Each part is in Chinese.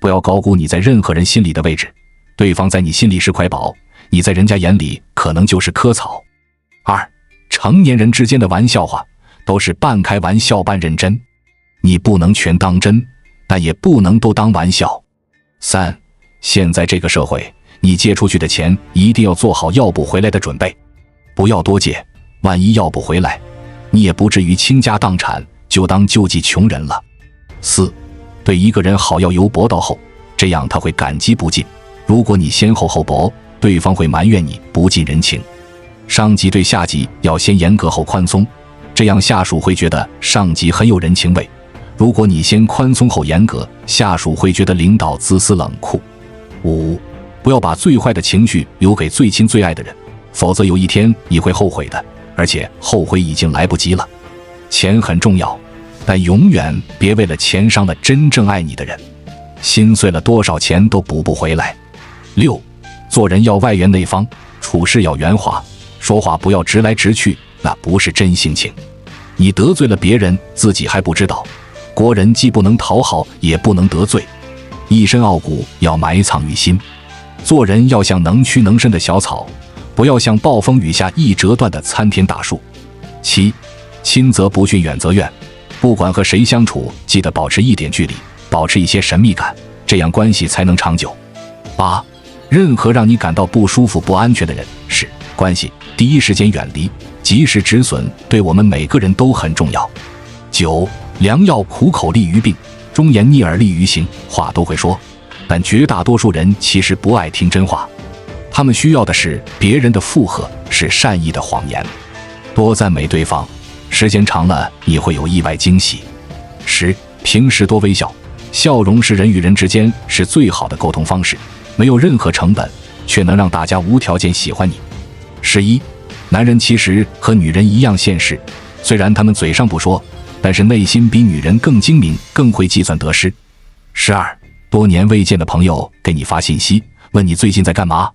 不要高估你在任何人心裡的位置，對方在你心裡是塊寶，你在人家眼裡可能就是棵草。2. 成年人之間的玩笑話都是半開玩笑半認真，你不能全當真，但也不能都當玩笑。3. 現在這個社會，你借出去的錢一定要做好要不回來的準備，不要多借，萬一要不回來，你也不至於傾家蕩產，就當救濟窮人了。4. 對一個人好要由薄到厚，這樣他會感激不盡。如果你先厚後薄，對方會埋怨你不近人情。上级對下級要先嚴格後寬鬆，這樣下屬會覺得上級很有人情味。如果你先寬鬆後嚴格，下屬會覺得領導自私冷酷。5. 不要把最壞的情緒留給最親最愛的人，否則有一天你會後悔的，而且後悔已經來不及了。錢很重要，但永遠別為了錢傷了真正愛你的人，心碎了多少錢都補不回來。6. 做人要外圓內方，處事要圓滑，說話不要直來直去，那不是真性情。你得罪了別人，自己還不知道。國人既不能討好，也不能得罪，一身傲骨要埋藏於心。做人要像能屈能伸的小草，不要像暴風雨下易折斷的參天大樹。7. 親則不遜，遠則怨，不管和誰相處，記得保持一點距離，保持一些神秘感，這樣關係才能長久。8. 任何讓你感到不舒服不安全的人事關係，第一時間遠離，及時止損，對我們每個人都很重要。9. 良藥苦口利於病，忠言逆耳利於行。話都會說，但絕大多數人其實不愛聽真話，他們需要的是別人的附和，是善意的謊言。多讚美對方，時間長了你會有意外驚喜。10. 平時多微笑，笑容是人與人之間是最好的溝通方式，沒有任何成本，卻能讓大家無條件喜歡你。11. 男人其實和女人一樣現實，雖然他們嘴上不說，但是內心比女人更精明，更會計算得失。12. 多年未見的朋友給你發信息，問你最近在幹嘛，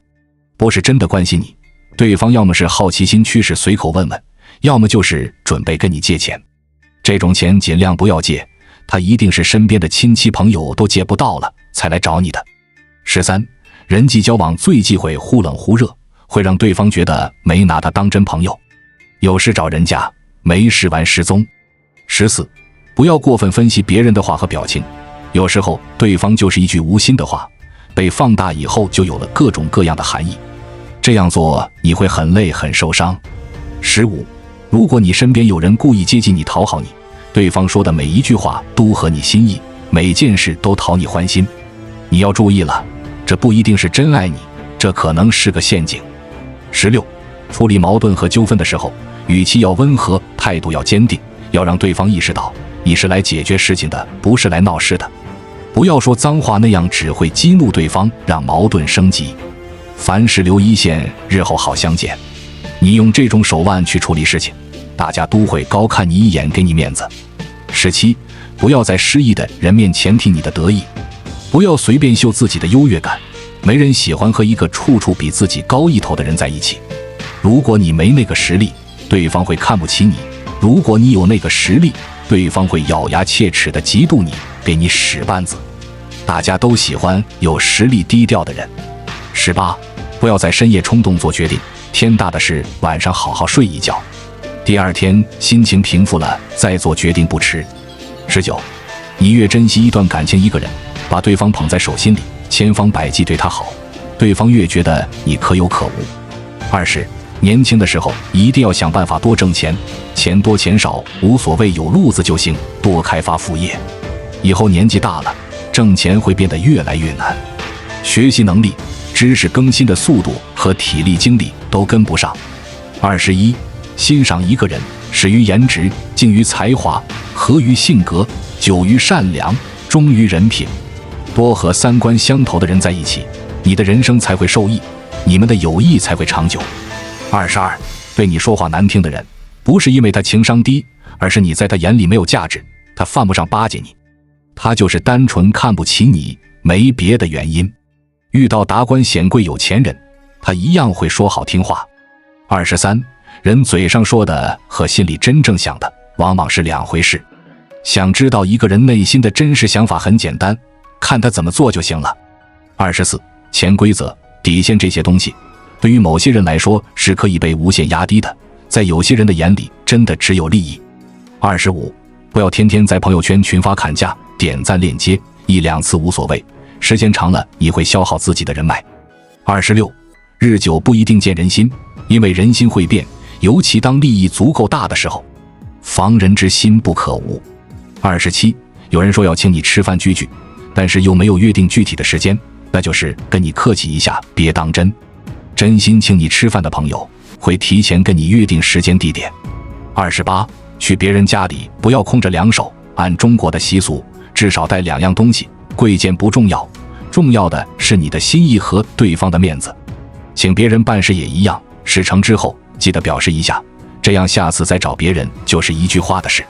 不是真的關心你，對方要麼是好奇心驅使隨口問問，要麼就是準備跟你借錢。這種錢盡量不要借，他一定是身邊的親戚朋友都借不到了才來找你的。13. 人際交往最忌諱忽冷忽熱，會讓對方覺得沒拿他當真朋友，有事找人家，沒事玩失蹤。14. 不要過分分析別人的話和表情，有時候對方就是一句無心的話，被放大以後就有了各種各樣的含義，這樣做你會很累很受傷。15. 如果你身邊有人故意接近你討好你，對方說的每一句話都合你心意，每件事都討你歡心，你要注意了，這不一定是真愛你，這可能是個陷阱。16. 處理矛盾和糾紛的時候，語氣要溫和，態度要堅定，要讓對方意識到你是來解決事情的，不是來鬧事的。不要說髒話，那樣只會激怒對方，讓矛盾升級。凡事留一線，日後好相見。你用這種手腕去處理事情，大家都會高看你一眼，給你面子。17. 不要在失意的人面前提你的得意，不要隨便秀自己的優越感，沒人喜歡和一個處處比自己高一頭的人在一起。如果你沒那個實力，對方會看不起你；如果你有那個實力，對方會咬牙切齒地嫉妒你，給你使絆子。大家都喜歡有實力低調的人。18. 不要在深夜衝動做決定，天大的事晚上好好睡一覺，第二天心情平復了再做決定不遲。19. 你越珍惜一段感情一個人，把對方捧在手心裡，千方百計對他好，对方越覺得你可有可無。20. 年輕的時候一定要想辦法多掙錢，錢多錢少無所謂，有路子就行，多開發副業。以後年紀大了，掙錢會變得越來越難，學習能力、知識更新的速度和體力精力都跟不上。21. 欣賞一個人，始於顏值，敬於才華，合於性格，久於善良，忠於人品。多和三觀相投的人在一起，你的人生才會受益，你們的友誼才會長久。22. 对你說話難聽的人，不是因為他情商低，而是你在他眼裡沒有價值，他犯不上巴結你，他就是單純看不起你，沒別的原因。遇到達官顯貴有錢人，他一樣會說好聽話。23. 人嘴上說的和心裡真正想的往往是兩回事。想知道一個人內心的真實想法很簡單，看他怎麼做就行了。24、潛規則、底線，這些東西對於某些人來說是可以被無限壓低的，在有些人的眼裡真的只有利益。25、不要天天在朋友圈群發砍價、點讚鏈接，1、2次無所謂，時間長了你會消耗自己的人脈。26、日久不一定見人心，因為人心會變，尤其當利益足夠大的時候，防人之心不可無。27、有人說要請你吃飯聚聚，但是又沒有約定具體的時間，那就是跟你客氣一下，別當真。真心請你吃飯的朋友會提前跟你約定時間地點。28、去別人家裡不要空着兩手，按中國的習俗至少帶2樣東西，貴賤不重要，重要的是你的心意和对方的面子。請別人辦事也一樣，事成之後記得表示一下，這樣下次再找別人就是一句話的事。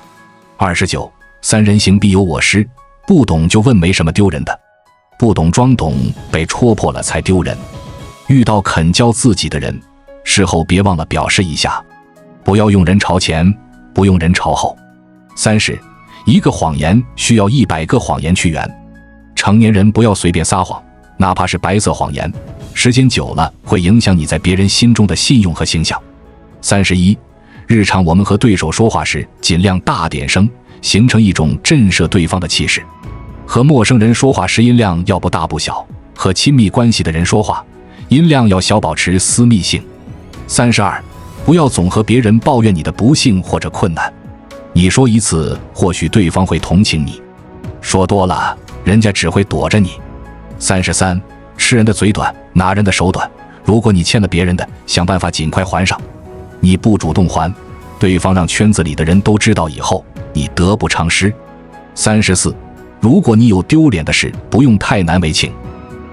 29、3人行必有我師，不懂就問沒什麼丟人的，不懂裝懂，被戳破了才丟人。遇到肯教自己的人，事後別忘了表示一下，不要用人朝前，不用人朝後。30、一個謊言需要100個謊言去圓。成年人不要隨便撒謊，哪怕是白色謊言，時間久了會影響你在別人心中的信用和形象。31、日常我們和对手說話時盡量大點聲，形成一種震懾對方的氣勢。和陌生人說話時音量要不大不小，和親密關係的人說話音量要小，保持私密性。32、不要總和別人抱怨你的不幸或者困難，你說一次或許對方會同情你，說多了人家只會躲着你。33、吃人的嘴短，拿人的手短，如果你欠了別人的，想辦法盡快還上，你不主動還，對方讓圈子裡的人都知道以後，你得不償失。34、如果你有丟臉的事，不用太難為情，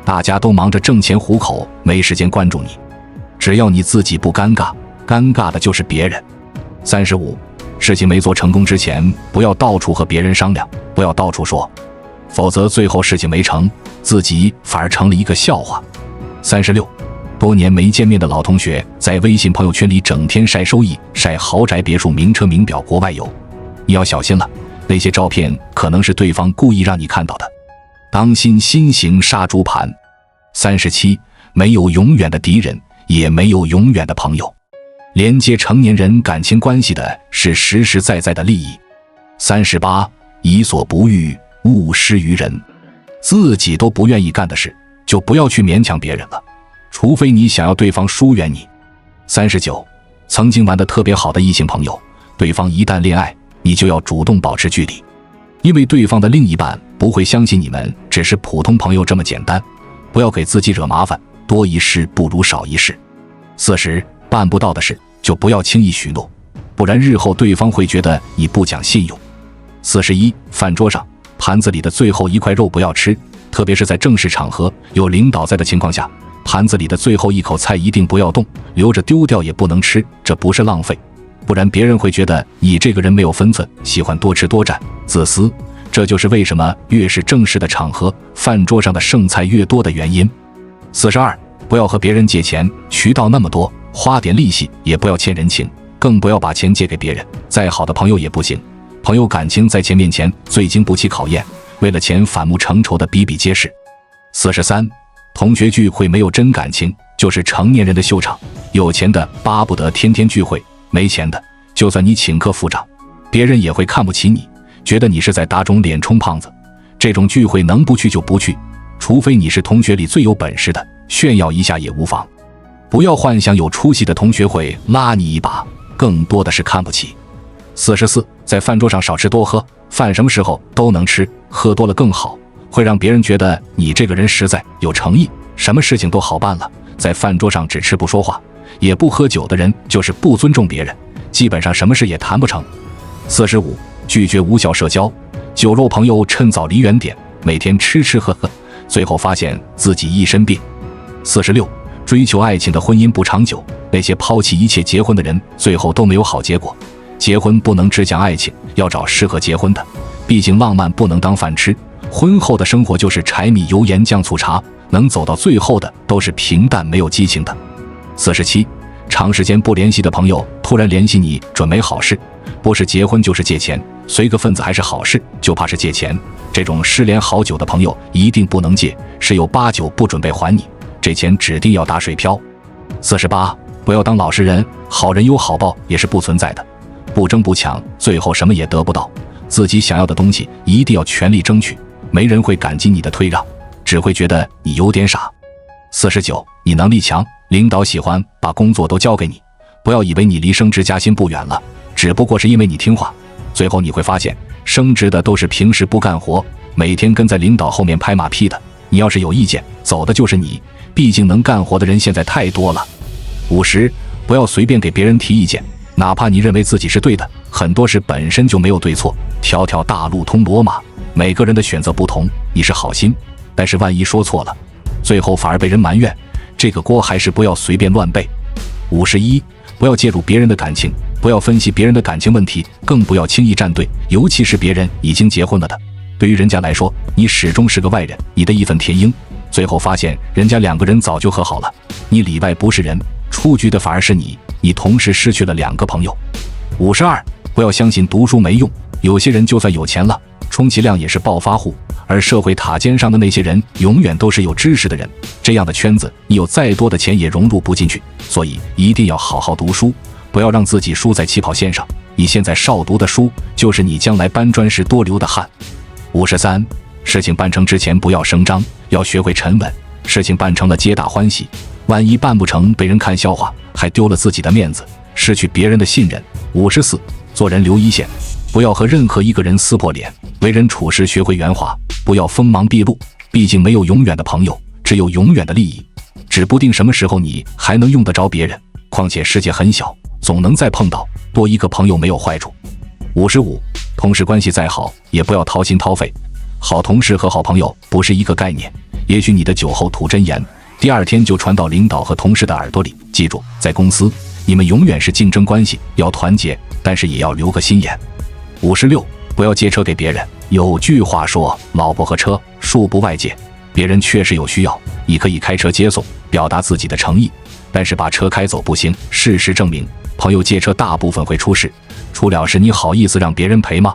大家都忙着掙錢糊口，沒時間關注你，只要你自己不尷尬，尷尬的就是別人。35、事情沒做成功之前，不要到處和別人商量，不要到處說，否則最後事情沒成，自己反而成了一個笑話。36、多年沒見面的老同學在微信朋友圈裡整天曬收益，曬豪宅別墅名車名表國外遊，你要小心了，那些照片可能是對方故意讓你看到的，當心新型殺豬盤。37、沒有永遠的敵人，也沒有永遠的朋友，連接成年人感情關係的是實實在在的利益。38、己所不欲，勿施於人，自己都不願意幹的事，就不要去勉強別人了，除非你想要對方疏遠你。39、曾經玩得特別好的異性朋友，對方一旦戀愛，你就要主動保持距離，因為对方的另一半不會相信你們只是普通朋友這麼簡單，不要給自己惹麻煩，多一事不如少一事。40、辦不到的事就不要輕易許諾，不然日後对方會覺得你不講信用。41、飯桌上盤子裡的最後一塊肉不要吃，特別是在正式場合有領導在的情況下，盤子裡的最後一口菜一定不要动，留着丟掉也不能吃，這不是浪費，不然別人會覺得你這個人沒有分寸，喜歡多吃多占，自私。這就是為什麼越是正式的場合，飯桌上的剩菜越多的原因。42、不要和別人借錢，渠道那麼多，花點利息也不要欠人情，更不要把錢借給別人，再好的朋友也不行，朋友感情在錢面前最經不起考驗，為了錢反目成仇的比比皆是。43、同學聚會沒有真感情，就是成年人的秀場，有錢的巴不得天天聚會，沒錢的就算你請客付賬，別人也會看不起你，覺得你是在打腫臉充胖子。這種聚會能不去就不去，除非你是同學裡最有本事的，炫耀一下也無妨。不要幻想有出息的同學會拉你一把，更多的是看不起。44、在飯桌上少吃多喝，飯什麼時候都能吃，喝多了更好，會讓別人覺得你這個人實在有誠意，什麼事情都好辦了。在飯桌上只吃不說話也不喝酒的人，就是不尊重別人，基本上什麼事也談不成。45、拒絕無效社交，酒肉朋友趁早離遠點，每天吃吃喝喝，最後發現自己一身病。46、追求愛情的婚姻不長久，那些拋棄一切結婚的人，最後都沒有好結果。結婚不能只講愛情，要找適合結婚的，畢竟浪漫不能當飯吃，婚後的生活就是柴米油鹽醬醋茶，能走到最後的都是平淡沒有激情的。47、長時間不聯繫的朋友突然聯繫你，準沒好事，不是結婚就是借錢，隨個份子還是好事，就怕是借錢。這種失聯好久的朋友一定不能借，十有八九不準備還你，這錢指定要打水漂。48，不要當老實人，好人有好報也是不存在的，不爭不搶，最後什麼也得不到。自己想要的東西一定要全力爭取，沒人會感激你的退讓，只會覺得你有點傻。49，你能力強，領導喜歡把工作都交給你，不要以為你離升職加薪不遠了，只不過是因為你聽話。最後你會發現，升職的都是平時不幹活，每天跟在領導後面拍马屁的。你要是有意見，走的就是你，畢竟能幹活的人現在太多了。50，不要隨便給別人提意見，哪怕你認為自己是对的，很多事本身就沒有對錯，條条大路通羅馬，每個人的選擇不同，你是好心，但是萬一說錯了，最後反而被人埋怨，這個鍋還是不要隨便亂背。51，不要介入別人的感情，不要分析別人的感情問題，更不要輕易站隊，尤其是別人已經結婚了的，對於人家來說，你始終是個外人，你的義憤填膺，最後發現人家2個人早就和好了，你裡外不是人，出局的反而是你，你同时失去了2個朋友。52，不要相信讀書沒用，有些人就算有錢了，充其量也是暴發戶，而社會塔尖上的那些人永遠都是有知識的人，這樣的圈子你有再多的錢也融入不進去，所以一定要好好讀書，不要讓自己輸在起跑線上，你現在少讀的書就是你將来搬磚時多流的汗。53，事情辦成之前不要聲張，要學會沉穩，事情辦成了皆大歡喜，萬一辦不成被人看笑話，還丟了自己的面子，失去別人的信任。54，做人留一線，不要和任何一個人撕破臉，為人處事學會圓滑，不要鋒芒畢露，畢竟沒有永遠的朋友，只有永遠的利益，指不定什麼時候你還能用得着別人，況且世界很小，總能再碰到，多一個朋友沒有壞處。55，同事關係再好也不要掏心掏肺，好同事和好朋友不是一個概念，也許你的酒後吐真言，第2天就傳到領導和同事的耳朵裡。記住，在公司你們永遠是競爭關係，要團結，但是也要留個心眼。56，不要借車給別人，有句話說，老婆和車恕不外借，別人確實有需要，你可以開車接送，表達自己的誠意，但是把車開走不行，事實證明朋友借車大部分會出事，出了事你好意思讓別人賠嗎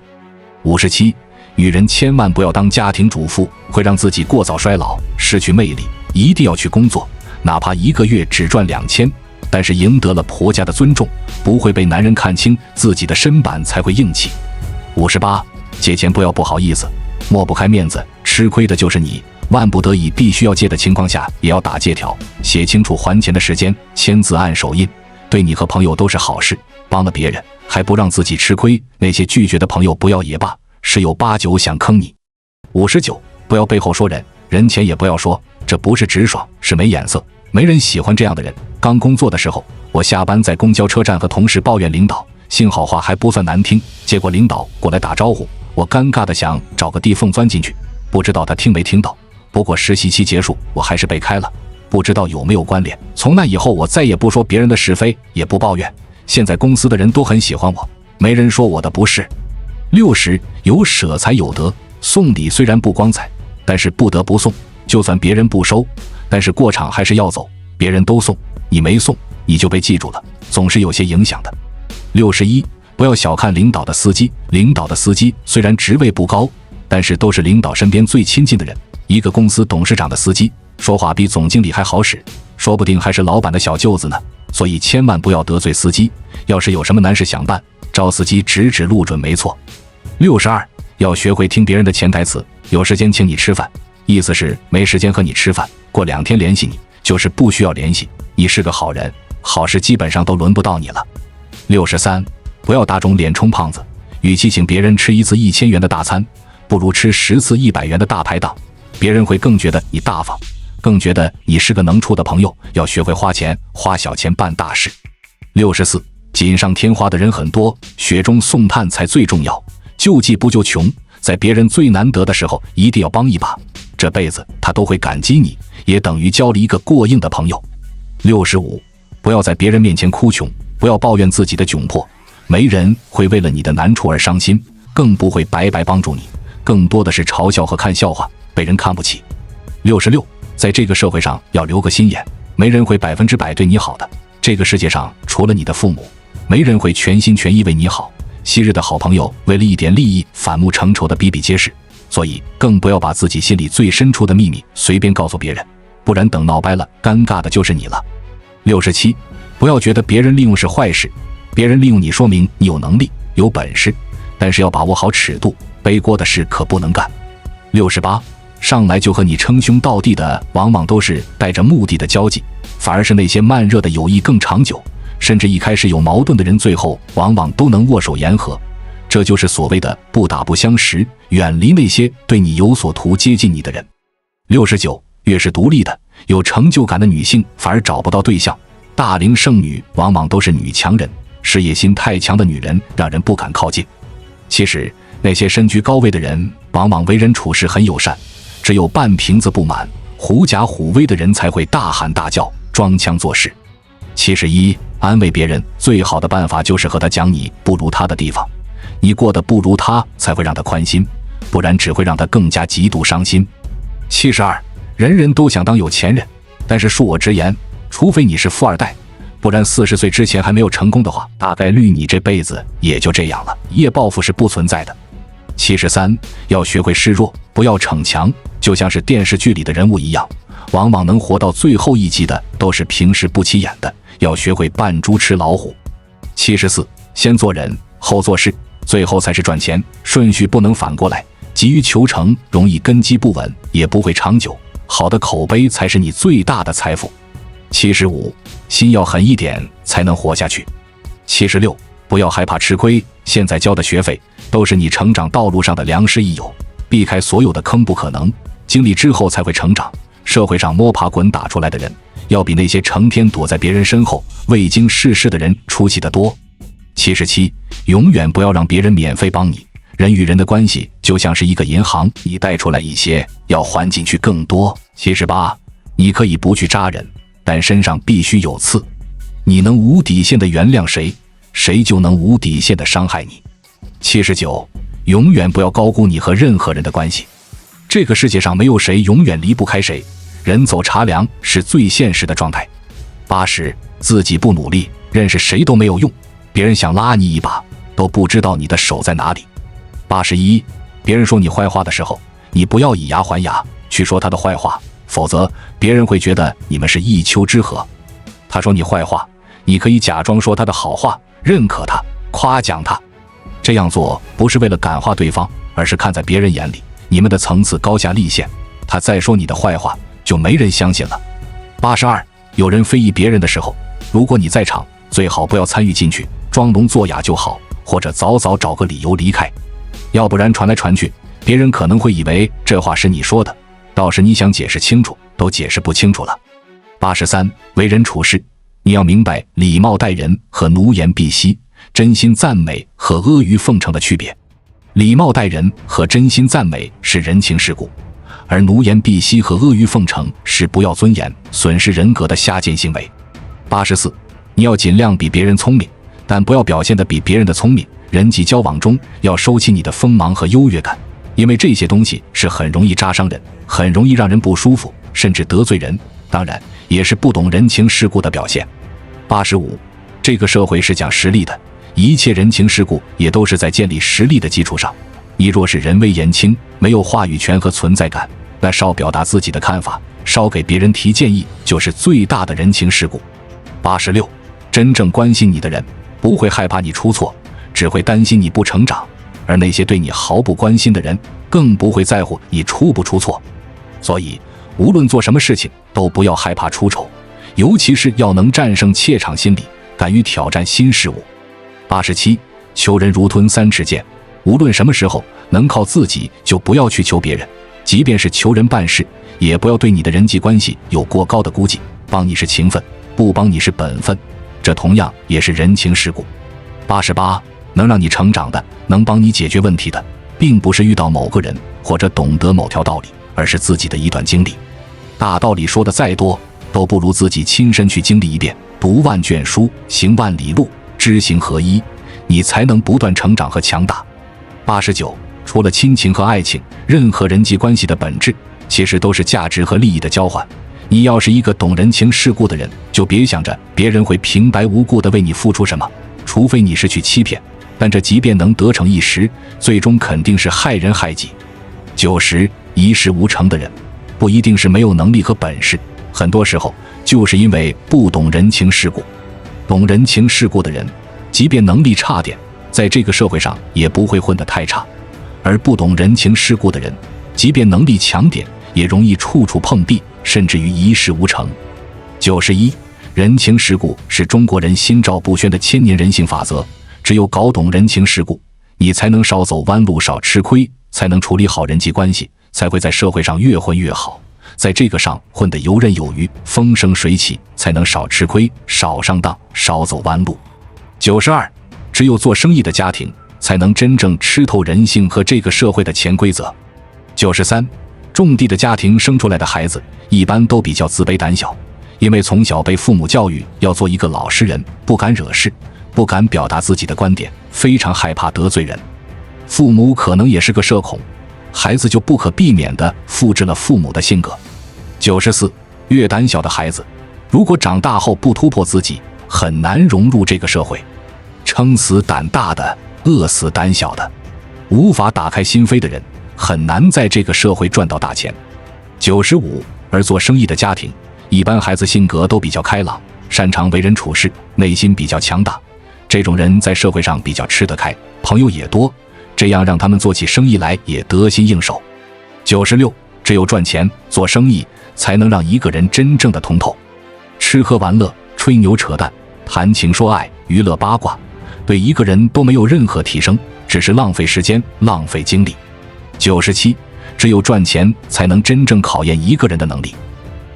？57，女人千萬不要当家庭主婦，會讓自己過早衰老，失去魅力，一定要去工作，哪怕1個月只賺2000，但是贏得了婆家的尊重，不會被男人看清自己的身板才會硬氣。58，借錢不要不好意思，抹不開面子，吃虧的就是你，萬不得已必須要借的情況下也要打借條，寫清楚還錢的時間，簽字按手印，對你和朋友都是好事，幫了別人還不讓自己吃虧，那些拒絕的朋友不要也罷，十有八九想坑你。59，不要背後說人，人前也不要說，這不是直爽，是沒眼色，沒人喜歡這樣的人。剛工作的時候，我下班在公交車站和同事抱怨領導，幸好話還不算難聽，結果領導過來打招呼，我尷尬的想找個地縫鑽進去，不知道他聽沒聽到。不過實習期結束，我還是被開了，不知道有沒有關聯。從那以後，我再也不說別人的是非，也不抱怨。現在公司的人都很喜歡我，沒人說我的不是。60，有捨才有得，送禮雖然不光彩，但是不得不送，就算別人不收，但是過場還是要走，別人都送，你沒送，你就被記住了，總是有些影響的。61，不要小看領導的司機，領導的司机虽然職位不高，但是都是領導身邊最親近的人。一個公司董事長的司機說話比總經理還好使，說不定還是老闆的小舅子呢，所以千萬不要得罪司機，要是有什麼難事想办，找司机指指路準沒錯。62，要學會聽別人的潛台詞，有時间請你吃飯，意思是沒時间和你吃飯，過2天聯繫你，就是不需要聯繫，你是個好人，好事基本上都輪不到你了。63，不要打腫臉充胖子，與其請別人吃1次1000元的大餐，不如吃10次100元的大排檔，別人會更覺得你大方，更覺得你是個能處的朋友，要學會花錢，花小錢辦大事。64，錦上添花的人很多，雪中送炭才最重要，救濟不救窮，在別人最難得的時候一定要幫一把，這輩子他都會感激你，也等於交了一個過硬的朋友。65，不要在別人面前哭窮，不要抱怨自己的窘迫，沒人會為了你的難處而傷心，更不會白白幫助你，更多的是嘲笑和看笑話，被人看不起。66，在這個社會上要留個心眼，沒人會100%對你好的，這個世界上除了你的父母，沒人會全心全意為你好。昔日的好朋友為了一點利益反目成仇的比比皆是，所以更不要把自己心裡最深處的秘密隨便告訴別人，不然等鬧掰了，尷尬的就是你了。67，不要覺得別人利用是壞事，別人利用你說明你有能力有本事，但是要把握好尺度，背鍋的事可不能幹。68，上來就和你稱兄道弟的往往都是帶着目的的交際，反而是那些慢熱的友誼更長久，甚至一開始有矛盾的人最後往往都能握手言和。這就是所謂的不打不相识，遠離那些對你有所圖接近你的人。69，越是獨立的有成就感的女性反而找不到对象，大龄剩女往往都是女强人，事業心太強的女人让人不敢靠近。其實那些身居高位的人往往為人處事很友善，只有半瓶子不滿狐假虎威的人才會大喊大叫裝腔作勢。71，安慰別人最好的辦法就是和他講你不如他的地方，你過得不如他才会讓他寬心，不然只會讓他更加極度傷心。72，人人都想當有錢人，但是恕我直言，除非你是富二代，不然40歲之前还沒有成功的話，大概率你這輩子也就這樣了，一夜暴富是不存在的。73，要學會示弱，不要逞強，就像是電視劇裡的人物一樣，往往能活到最後一集的都是平時不起眼的，要學會扮豬吃老虎。74，先做人後做事，最後才是賺錢，順序不能反過來，急於求成容易根基不穩，也不会長久，好的口碑才是你最大的財富。75，心要狠一點才能活下去。76，不要害怕吃虧，現在交的學費都是你成長道路上的良师益友，避開所有的坑不可能，經歷之後才会成長。社會上摸爬滾打出來的人，要比那些成天躲在別人身後未經世事的人出息得多。77，永遠不要讓別人免費幫你，人與人的關係就像是一個銀行，你貸出來一些，要還進去更多。78，你可以不去扎人，但身上必須有刺。你能無底線的原諒誰，誰就能無底線的傷害你。79，永遠不要高估你和任何人的關係，這個世界上沒有誰永遠離不開誰，人走茶涼是最現實的狀態。80，自己不努力，認識誰都沒有用，別人想拉你一把，都不知道你的手在哪裡。81，別人說你壞話的時候，你不要以牙還牙去說他的壞話，否則別人會覺得你們是一丘之貉。他說你壞話，你可以假裝說他的好話，認可他，誇獎他。這樣做不是為了感化對方，而是看在別人眼裡，你們的層次高下立現，他再說你的壞話就沒人相信了。82，有人非議別人的時候，如果你在場，最好不要參與進去，裝聾作啞就好，或者早早找個理由離開，要不然傳來傳去，別人可能會以為這話是你說的，到時你想解釋清楚都解釋不清楚了。83，為人處事，你要明白禮貌待人和奴顏婢膝，真心讚美和阿諛奉承的區別。禮貌待人和真心讚美是人情世故，而奴顏婢膝和阿諛奉承是不要尊嚴、損失人格的下賤行為。84，你要盡量比別人聰明，但不要表現得比別人的聰明。人際交往中要收起你的鋒芒和優越感，因為這些東西是很容易扎傷人，很容易讓人不舒服，甚至得罪人，當然也是不懂人情世故的表現。85，這個社會是講實力的，一切人情世故也都是在建立實力的基礎上。你若是人微言輕，沒有話語權和存在感，那少表達自己的看法，少給別人提建議，就是最大的人情世故。86，真正關心你的人不會害怕你出錯，只會擔心你不成長，而那些對你毫不關心的人更不會在乎你出不出錯。所以無論做什麼事情都不要害怕出醜，尤其是要能戰勝怯場心理，敢於挑戰新事物。87，求人如吞三尺剑，無論什麼時候能靠自己就不要去求別人，即便是求人辦事，也不要對你的人際關係有過高的估計，幫你是情分，不幫你是本分，這同樣也是人情世故。88，能讓你成長的，能幫你解決問題的，並不是遇到某個人或者懂得某條道理，而是自己的一段經歷。大道理說的再多，都不如自己親身去經歷一遍，讀萬卷書，行萬里路，知行合一，你才能不斷成長和強大。89，除了親情和愛情，任何人際關係的本質其實都是價值和利益的交換。你要是一個懂人情世故的人，就別想着別人會平白無故地為你付出什麼，除非你是去欺騙，但這即便能得逞一時，最終肯定是害人害己。90，一事無成的人，不一定是沒有能力和本事，很多時候就是因為不懂人情世故。懂人情世故的人，即便能力差點，在這個社會上也不會混得太差；而不懂人情世故的人，即便能力強點，也容易處處碰壁，甚至於一事無成。91，人情世故是中國人心照不宣的千年人性法則，只有搞懂人情世故，你才能少走彎路，少吃虧，才能處理好人際關係，才會在社會上越混越好，在這個上混得游刃有餘，風生水起，才能少吃虧，少上當，少走彎路。92，只有做生意的家庭才能真正吃透人性和這個社會的潛規則。93，種地的家庭生出來的孩子一般都比較自卑膽小，因為從小被父母教育要做一個老實人，不敢惹事，不敢表達自己的觀點，非常害怕得罪人。父母可能也是個社恐，孩子就不可避免地複製了父母的性格。94，越膽小的孩子，如果長大後不突破自己，很難融入這個社會。撐死膽大的，餓死膽小的，無法打開心扉的人，很難在這個社會賺到大錢。95，而做生意的家庭，一般孩子性格都比較開朗，擅長為人處事，內心比較強大，這種人在社會上比較吃得開，朋友也多，這樣讓他們做起生意來也得心應手。96，只有賺錢做生意，才能讓一個人真正的通透。吃喝玩樂、吹牛扯淡、談情說愛、娛樂八卦，對一個人都沒有任何提升，只是浪費時間、浪費精力。97，只有賺錢才能真正考驗一個人的能力，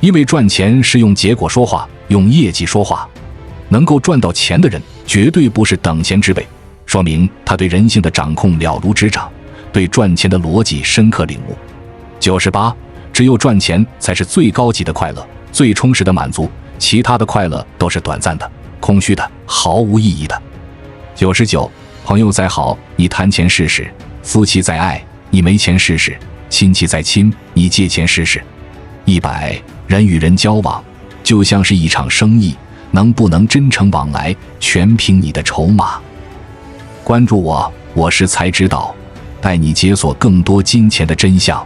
因為賺錢是用結果說話，用業績說話。能夠賺到錢的人，絕對不是等閒之輩，說明他對人性的掌控了如指掌，對賺錢的邏輯深刻領悟。98，只有賺錢才是最高級的快樂，最充實的滿足，其他的快樂都是短暫的、空虛的、毫無意義的。99，朋友再好，你談錢試試；夫妻再愛，你沒錢試試；親戚再親，你借錢試試。100，人與人交往就像是一場生意，能不能真誠往來，全憑你的籌碼。關注我，我是才知道，帶你解鎖更多金錢的真相。